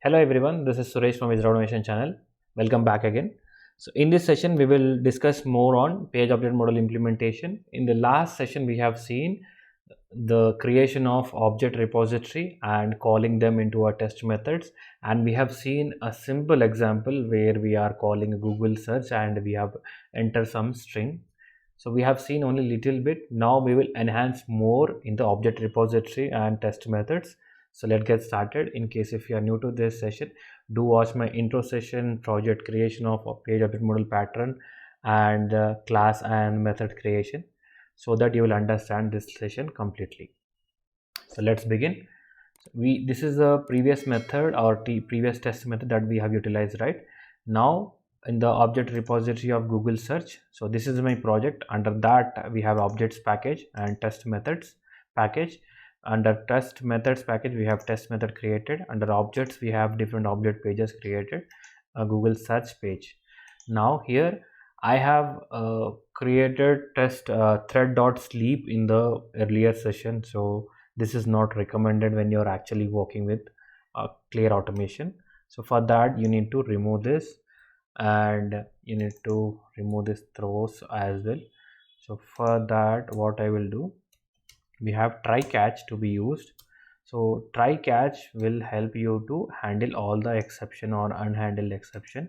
Hello everyone, this is Suresh from Visual Automation channel. Welcome back again. So in this session, we will discuss more on page object model implementation. In the last session, we have seen the creation of object repository and calling them into our test methods. And we have seen a simple example where we are calling a Google search and we have entered some string. So we have seen only little bit. Now we will enhance more in the object repository and test methods. So let's get started. In case if you are new to this session, do watch my intro session, project creation of a page object model pattern, and class and method creation, so that you will understand this session completely. So let's begin. This is a previous method or previous test method that we have utilized right now in the object repository of Google search. So this is my project. Under that we have objects package and test methods package. Under test methods package we have test method created. Under objects we have different object pages created, a Google search page. Now here I have created test thread.sleep in the earlier session, so this is not recommended when you're actually working with clear automation. So for that you need to remove this, and you need to remove this throws as well. So for that what I will do, we have try catch to be used. So try catch will help you to handle all the exception or unhandled exception,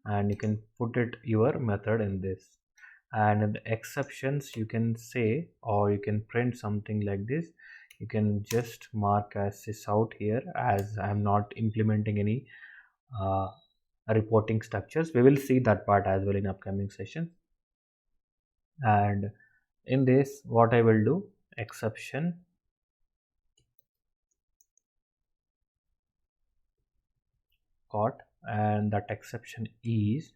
and you can put it your method in this. And in the exceptions you can say, or you can print something like this. You can just mark as this out here, as I am not implementing any reporting structures. We will see that part as well in upcoming sessions. And in this what I will do, exception caught, and that exception is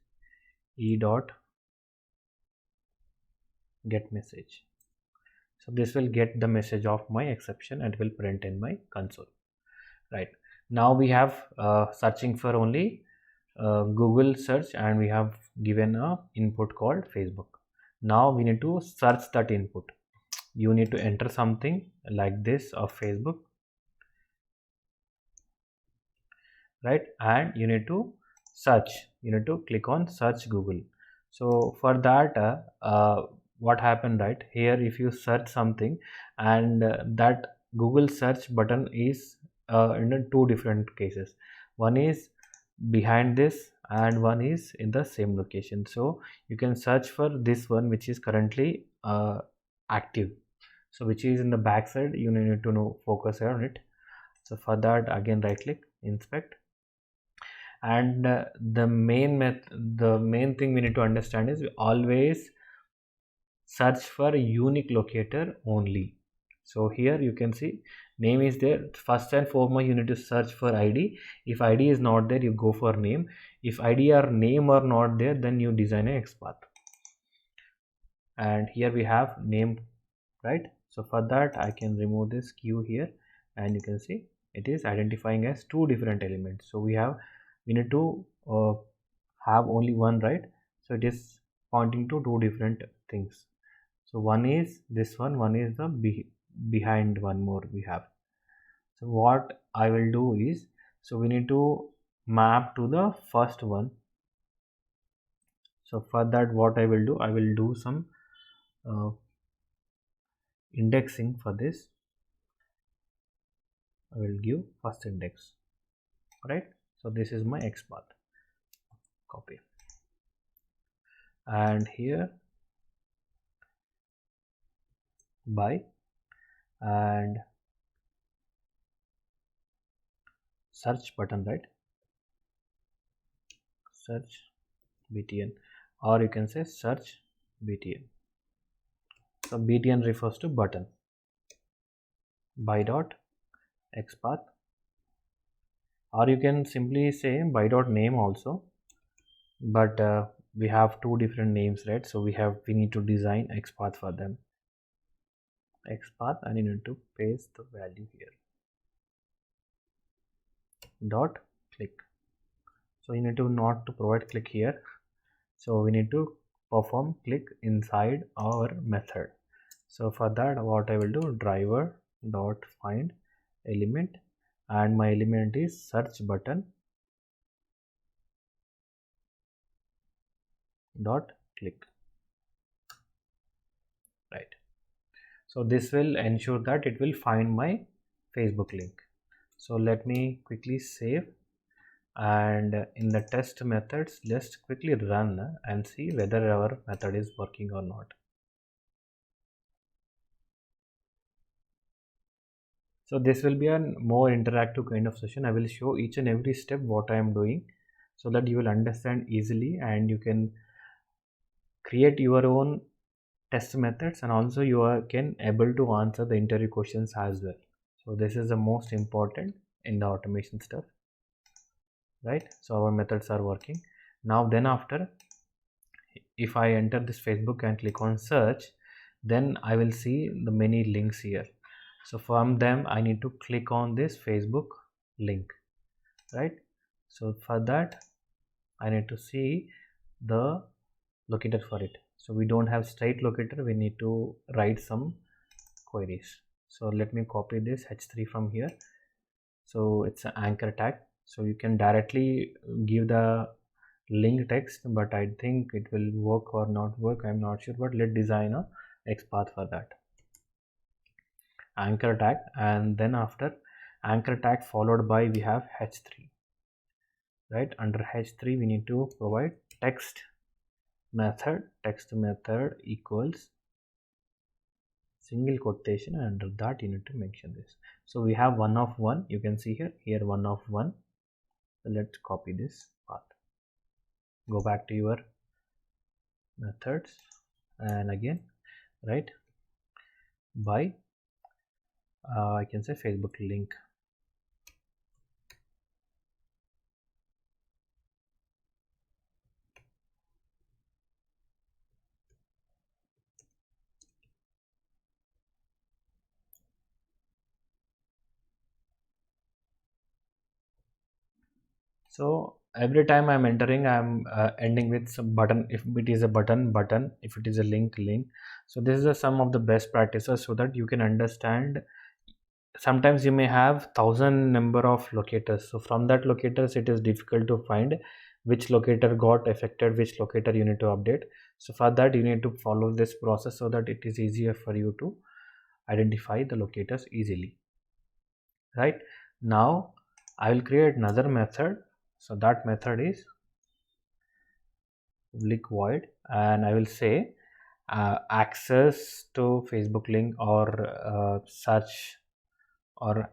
e dot get message. So this will get the message of my exception and will print in my console. Right now we have searching for only Google search, and we have given a input called Facebook. Now we need to search that input. You need to enter something like this of Facebook, right? And you need to search, you need to click on search Google. So for that what happened right here, if you search something and that Google search button is in two different cases. One is behind this and one is in the same location. So you can search for this one which is currently active, so which is in the back side. You need to know, focus on it. So for that again right click, inspect. And the main thing we need to understand is we always search for a unique locator only. So here you can see name is there. First and foremost you need to search for ID. If ID is not there, you go for name. If ID or name are not there, then you design a XPath. And here we have name, right? So for that I can remove this queue here, and you can see it is identifying as two different elements. So we need to have only one, right? So it is pointing to two different things. So one is this one is the behind one more we have. So what I will do is, so we need to map to the first one. So for that what I will do, I will do some indexing for this. I will give first index, right? So this is my XPath. Copy, and here by and search button, right? Search btn, or you can say search btn. So btn refers to button. By dot XPath, or you can simply say by dot name also, but we have two different names, right? So we need to design XPath for them. XPath, and you need to paste the value here. Dot click. So you need to not to provide click here. So we need to perform click inside our method. So for that what I will do, driver dot find element, and my element is search button dot click, right? So this will ensure that it will find my Facebook link. So let me quickly save, and in the test methods just quickly run and see whether our method is working or not. So this will be a more interactive kind of session. I will show each and every step what I am doing so that you will understand easily and you can create your own test methods, and also you can able to answer the interview questions as well. So this is the most important in the automation stuff, right? So our methods are working now. Then after, if I enter this Facebook and click on search, then I will see the many links here. So from them I need to click on this Facebook link, right? So for that I need to see the locator for it. So we don't have straight locator, we need to write some queries. So let me copy this h3 from here. So it's an anchor tag, so you can directly give the link text, but I think it will work or not work, I'm not sure, but let's design a XPath for that. Anchor tag, and then after anchor tag followed by we have h3, right? Under h3 we need to provide text method equals single quotation, and under that you need to mention this. So we have 1 of 1, you can see here 1 of 1. So let's copy this path, go back to your methods, and again write by I can say Facebook link. So every time I'm entering, I'm ending with some button. If it is a button, if it is a link. So this is some of the best practices so that you can understand. Sometimes you may have 1,000 number of locators, so from that locators it is difficult to find which locator got affected, which locator you need to update. So for that you need to follow this process so that it is easier for you to identify the locators easily, right? Now I will create another method. So that method is public void, and I will say access to Facebook link, or search, or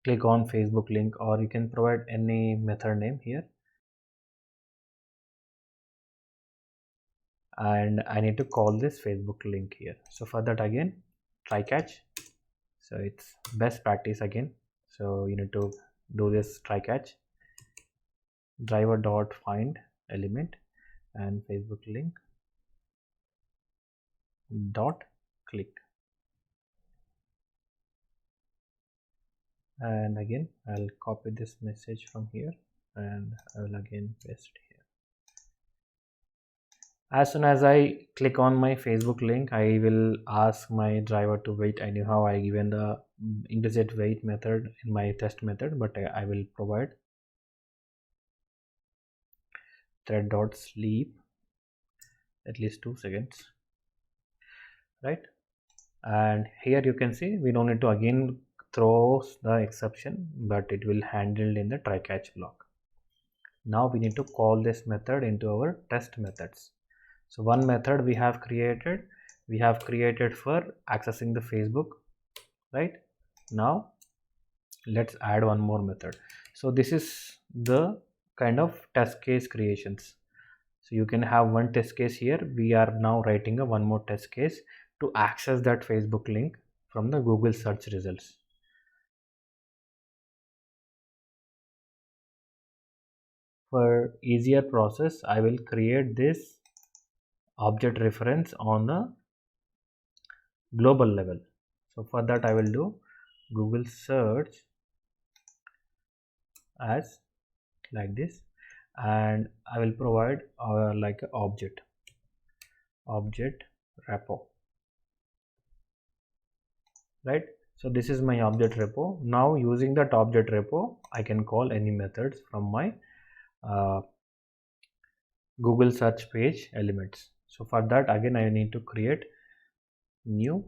click on Facebook link, or you can provide any method name here. And I need to call this Facebook link here. So for that again try catch. So it's best practice again. So you need to do this try catch, driver dot find element and Facebook link dot click, and again I'll copy this message from here and I will again paste here. As soon as I click on my Facebook link, I will ask my driver to wait. Anyhow, I given the implicit wait method in my test method, but I will provide thread dot sleep at least 2 seconds, right? And here you can see we don't need to again throw the exception, but it will handle in the try catch block. Now we need to call this method into our test methods. So one method we have created for accessing the Facebook, right? Now let's add one more method. So this is the kind of test case creations. So you can have one test case here. We are now writing a one more test case to access that Facebook link from the Google search results. For easier process, I will create this object reference on the global level. So for that I will do Google search as like this, and I will provide like a object repo, right? So this is my object repo. Now using that object repo, I can call any methods from my Google search page elements. So for that, again, I need to create new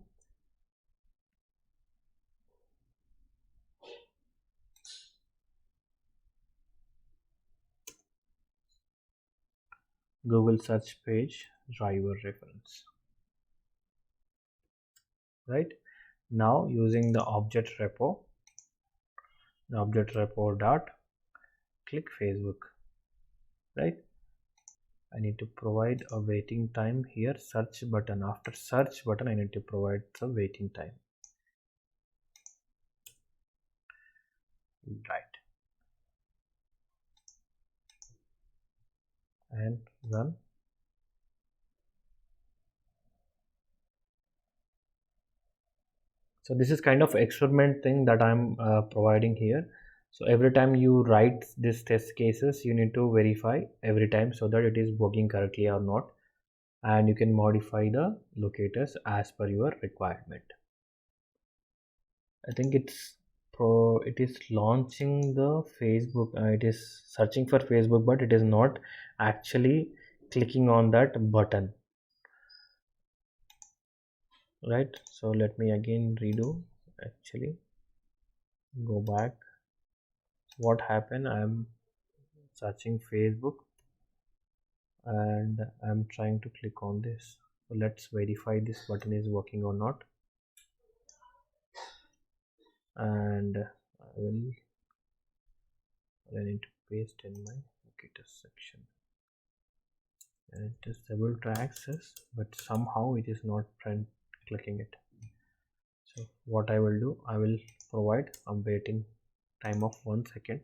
Google search page driver reference. Right now, using the object repo dot click Facebook. Right, I need to provide a waiting time here. Search button, after search button I need to provide the waiting time. Right, and run. So this is kind of experiment thing that I'm providing here. So every time you write this test cases, you need to verify every time so that it is working correctly or not, and you can modify the locators as per your requirement. I think it is launching the Facebook. It is searching for Facebook, but it is not actually clicking on that button. Right, so let me again redo. Actually, go back. What happened? I'm searching Facebook and I'm trying to click on this. So let's verify this button is working or not. And I need to paste in my locators section. And it is able to access, but somehow it is not clicking it. So what I will do, I will provide a waiting time of 1 second,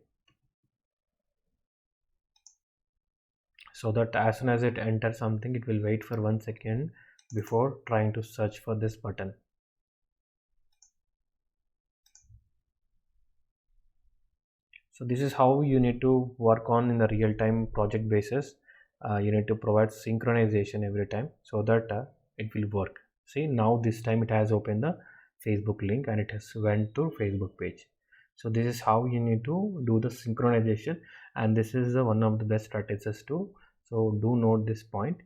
so that as soon as it enters something, it will wait for 1 second before trying to search for this button. So this is how you need to work on in the real-time project basis. You need to provide synchronization every time so that it will work. See, now this time it has opened the Facebook link and it has went to Facebook page. So this is how you need to do the synchronization, and this is one of the best strategies too. So do note this point.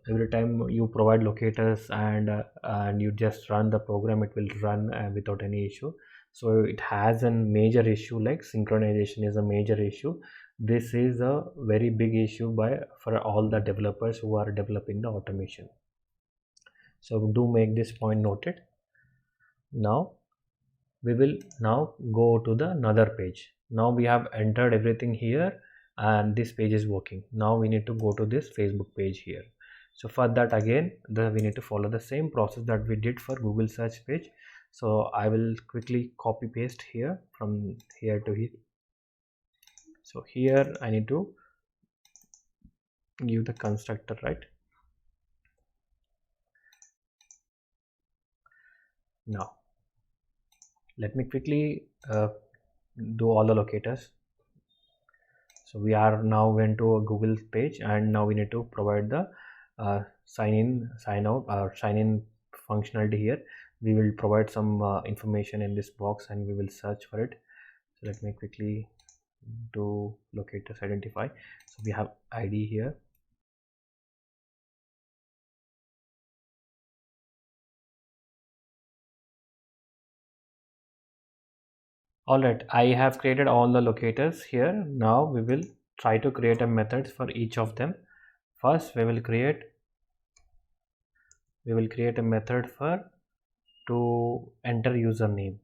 Every time you provide locators and you just run the program, it will run without any issue. So it has a major issue, like synchronization is a major issue. This is a very big issue for all the developers who are developing the automation. So do make this point noted. Now we will now go to the another page. Now we have entered everything here and this page is working. Now we need to go to this Facebook page here. So for that, again, we need to follow the same process that we did for Google search page. So I will quickly copy paste here from here to here. So here I need to give the constructor, right? Now let me quickly do all the locators. So we are now went to a Google page, and now we need to provide the sign in, sign out, or sign in functionality here. We will provide some information in this box and we will search for it. So let me quickly do locators identify. So we have ID here. All right, I have created all the locators here. Now we will try to create a method for each of them. First, we will create a method for to enter username.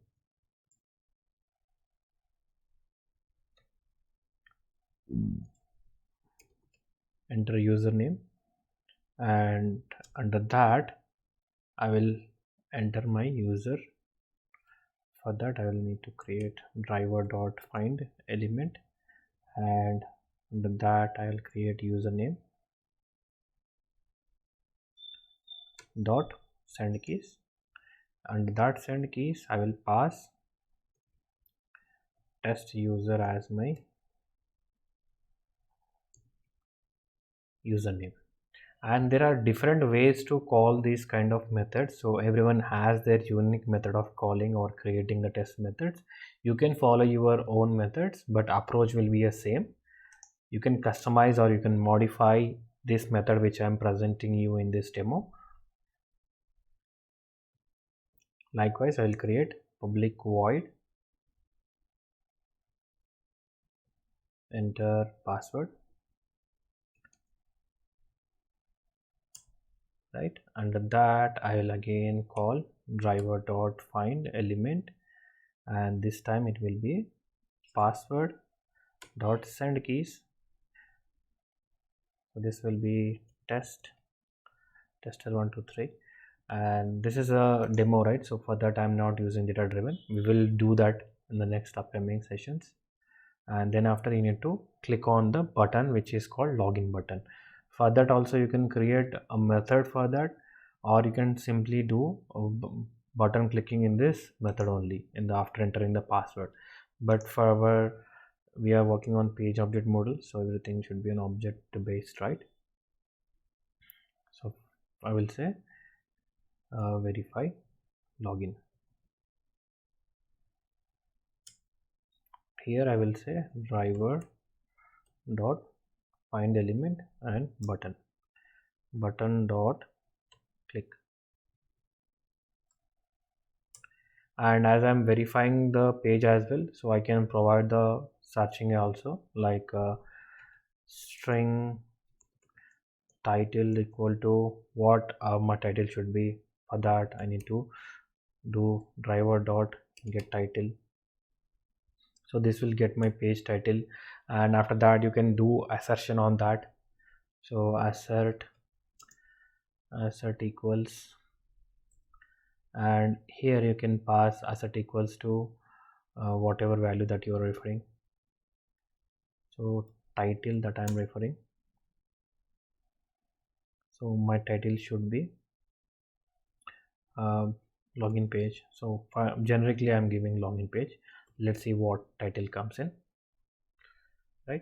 Enter username, and under that I will enter my user. For that I will need to create driver.find element, and under that I will create username dot send keys. Under that send keys I will pass test user as my username. And there are different ways to call these kind of methods. So everyone has their unique method of calling or creating the test methods. You can follow your own methods, but approach will be the same. You can customize or you can modify this method which I am presenting you in this demo. Likewise, I will create public void, enter password, right? Under that I will again call driver dot find element, and this time it will be password dot send keys. So this will be tester 123, and this is a demo, right? So for that I'm not using data driven. We will do that in the next upcoming sessions. And then after, you need to click on the button which is called login button. For that also you can create a method for that, or you can simply do button clicking in this method only in the after entering the password. But for our, we are working on page object model, so everything should be an object based, right? So I will say verify login. Here I will say driver dot find element and button dot click. And as I'm verifying the page as well, so I can provide the searching also, like string title equal to what my title should be. For that I need to do driver dot get title. So this will get my page title, and after that you can do assertion on that. So assert equals, and here you can pass assert equals to whatever value that you are referring. So title that I'm referring, so my title should be login page. So generically I'm giving login page. Let's see what title comes in, right?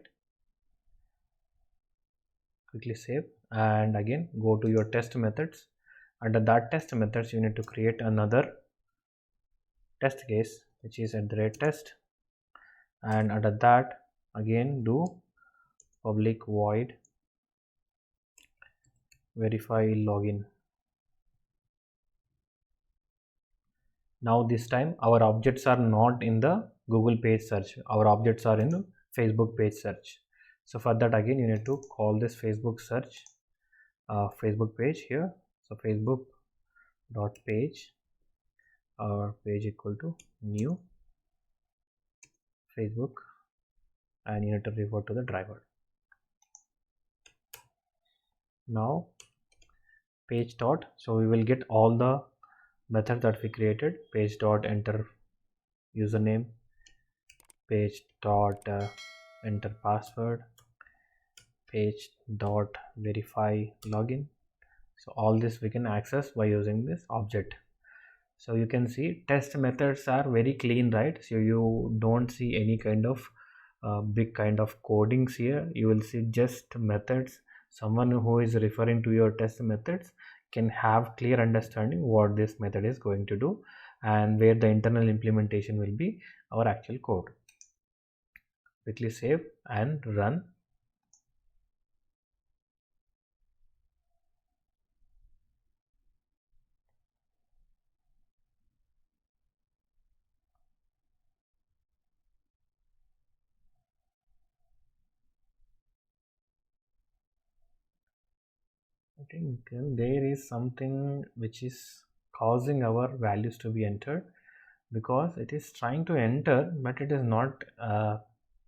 Quickly save, and again go to your test methods. Under that test methods you need to create another test case which is at the rate test, and under that again do public void verify login. Now this time our objects are not in the Google page search, our objects are in the Facebook page search. So for that again you need to call this Facebook search Facebook page here. So Facebook dot page or page equal to new Facebook, and you need to refer to the driver. Now page dot, so we will get all the methods that we created. Page dot enter username, page dot enter password, page dot verify login. So all this we can access by using this object. So you can see test methods are very clean, right? So you don't see any kind of big kind of codings here. You will see just methods. Someone who is referring to your test methods can have clear understanding what this method is going to do and where the internal implementation will be our actual code. Quickly save and run. I think there is something which is causing our values to be entered, because it is trying to enter but it is not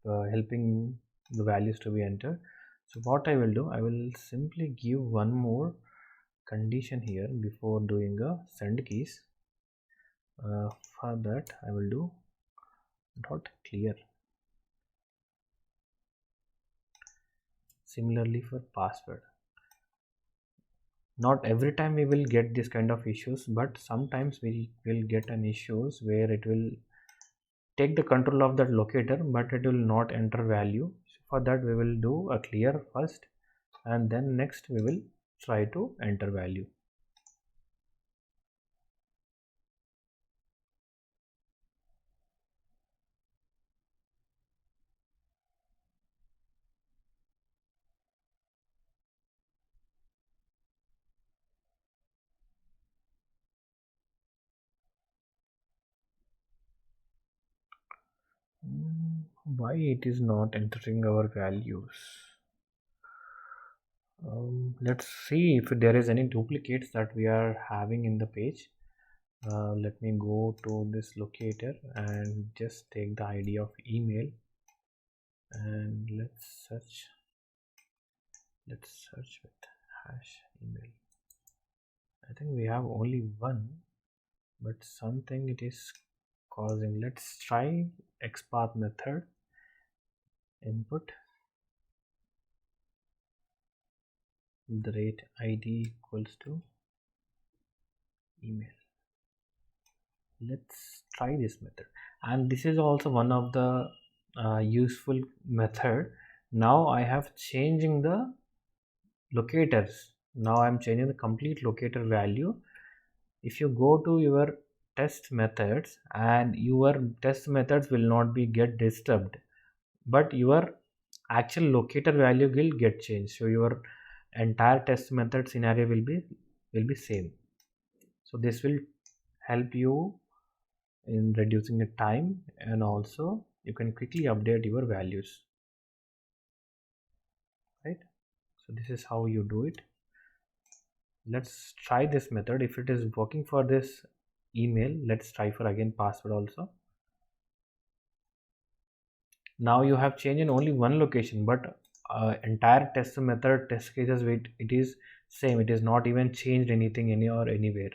helping the values to be entered. So what I will do, I will simply give one more condition here before doing a send keys. For that I will do dot clear. Similarly for password, not every time we will get this kind of issues, but sometimes we will get an issues where it will take the control of that locator but it will not enter value. So for that we will do a clear first, and then next we will try to enter value. Why it is not entering our values? Let's see if there is any duplicates that we are having in the page. Let me go to this locator and just take the ID of email, and let's search with hash email. I think we have only one, but something it is causing. Let's try XPath method input the rate ID equals to email. Let's try this method, and this is also one of the useful method. Now I have changing the locators. Now I'm changing the complete locator value. If you go to your test methods, and your test methods will not be get disturbed, but your actual locator value will get changed. So your entire test method scenario will be same. So this will help you in reducing the time, and also you can quickly update your values, right? So this is how you do it. Let's try this method. If it is working for this email, let's try for again password also. Now you have changed in only one location, but entire test method test cases it is same. It is not even changed anything anywhere.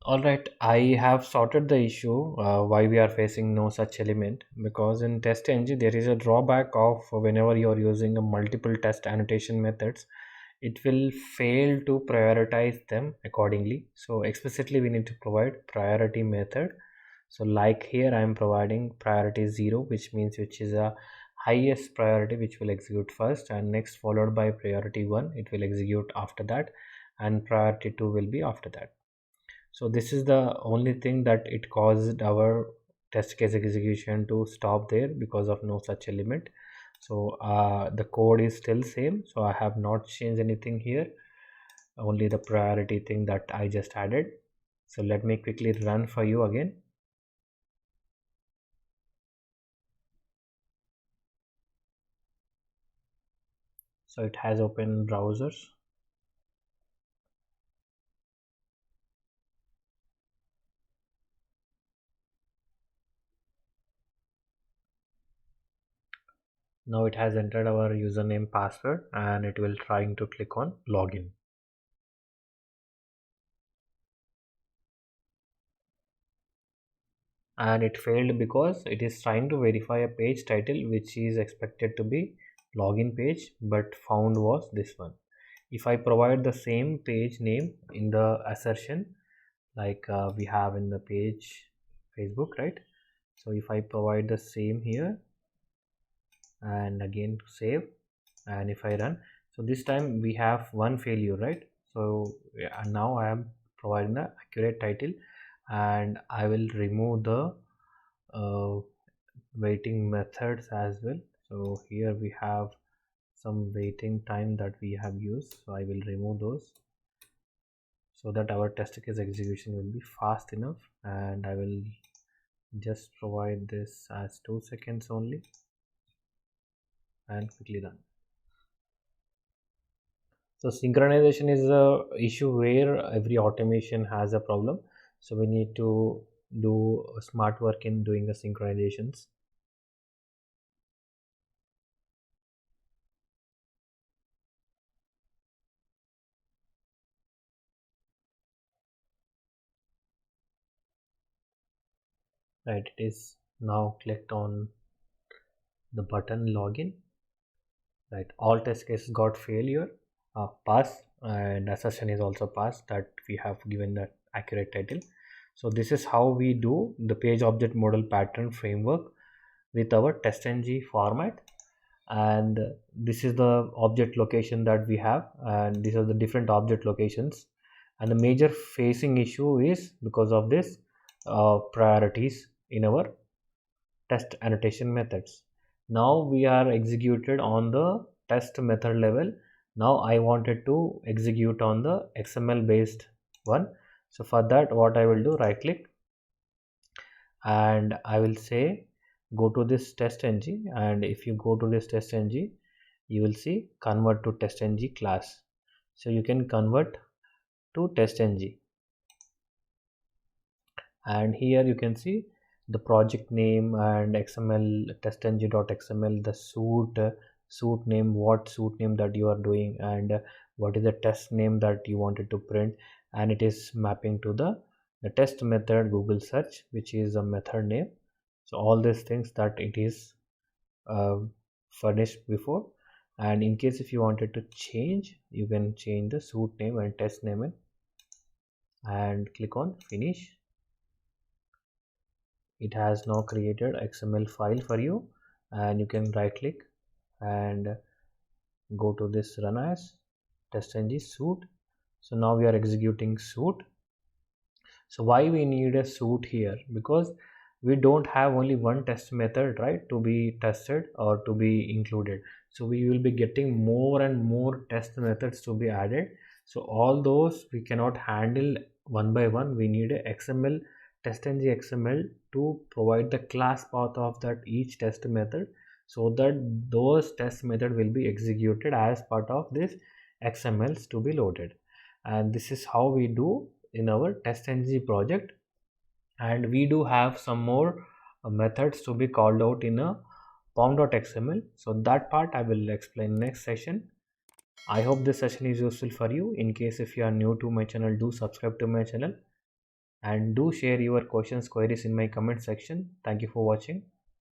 Alright, I have sorted the issue why we are facing no such element, because in TestNG there is a drawback of whenever you are using a multiple test annotation methods, it will fail to prioritize them accordingly. So explicitly we need to provide priority method. So like here I am providing priority 0, which means which is a highest priority, which will execute first, and next followed by priority 1, it will execute after that, and priority 2 will be after that. So this is the only thing that it caused our test case execution to stop there, because of no such element. So the code is still same, so I have not changed anything here, only the priority thing that I just added. So let me quickly run for you again. So it has opened browsers. Now it has entered our username password, and it will trying to click on login. And it failed because it is trying to verify a page title which is expected to be login page, but found was this one. If I provide the same page name in the assertion, like we have in the page Facebook, right? So if I provide the same here and again save, and if I run, so this time we have one failure, right? So yeah, now I am providing the accurate title, and I will remove the waiting methods as well. So here we have some waiting time that we have used, so I will remove those, so that our test case execution will be fast enough. And I will just provide this as 2 seconds only, and quickly run. So synchronization is a issue where every automation has a problem, so we need to do smart work in doing the synchronizations. Right, it is now clicked on the button login. Right, all test cases got failure, pass, and assertion is also passed that we have given that accurate title. So this is how we do the page object model pattern framework with our TestNG format. And this is the object location that we have, and these are the different object locations. And the major facing issue is because of this priorities in our test annotation methods. Now we are executed on the test method level. Now I wanted to execute on the XML based one. So for that, what I will do, right click, and I will say go to this TestNG, and if you go to this TestNG, you will see convert to TestNG class. So you can convert to TestNG, and here you can see the project name and XML testng.xml, the suite name, what suite name that you are doing, and what is the test name that you wanted to print, and it is mapping to the test method Google search, which is a method name. So all these things that it is uh, furnished before. And in case if you wanted to change, you can change the suite name and test name and click on finish. It has now created XML file for you, and you can right click and go to this run as TestNG suite. So now we are executing suite. So why we need a suite here? Because we don't have only one test method, right, to be tested or to be included. So we will be getting more and more test methods to be added. So all those we cannot handle one by one. We need a XML TestNG XML to provide the class path of that each test method, so that those test method will be executed as part of this XMLs to be loaded. And this is how we do in our TestNG project. And we do have some more methods to be called out in a POM.xml. So that part I will explain next session. I hope this session is useful for you. In case if you are new to my channel, do subscribe to my channel and do share your questions, queries in my comment section. Thank you for watching.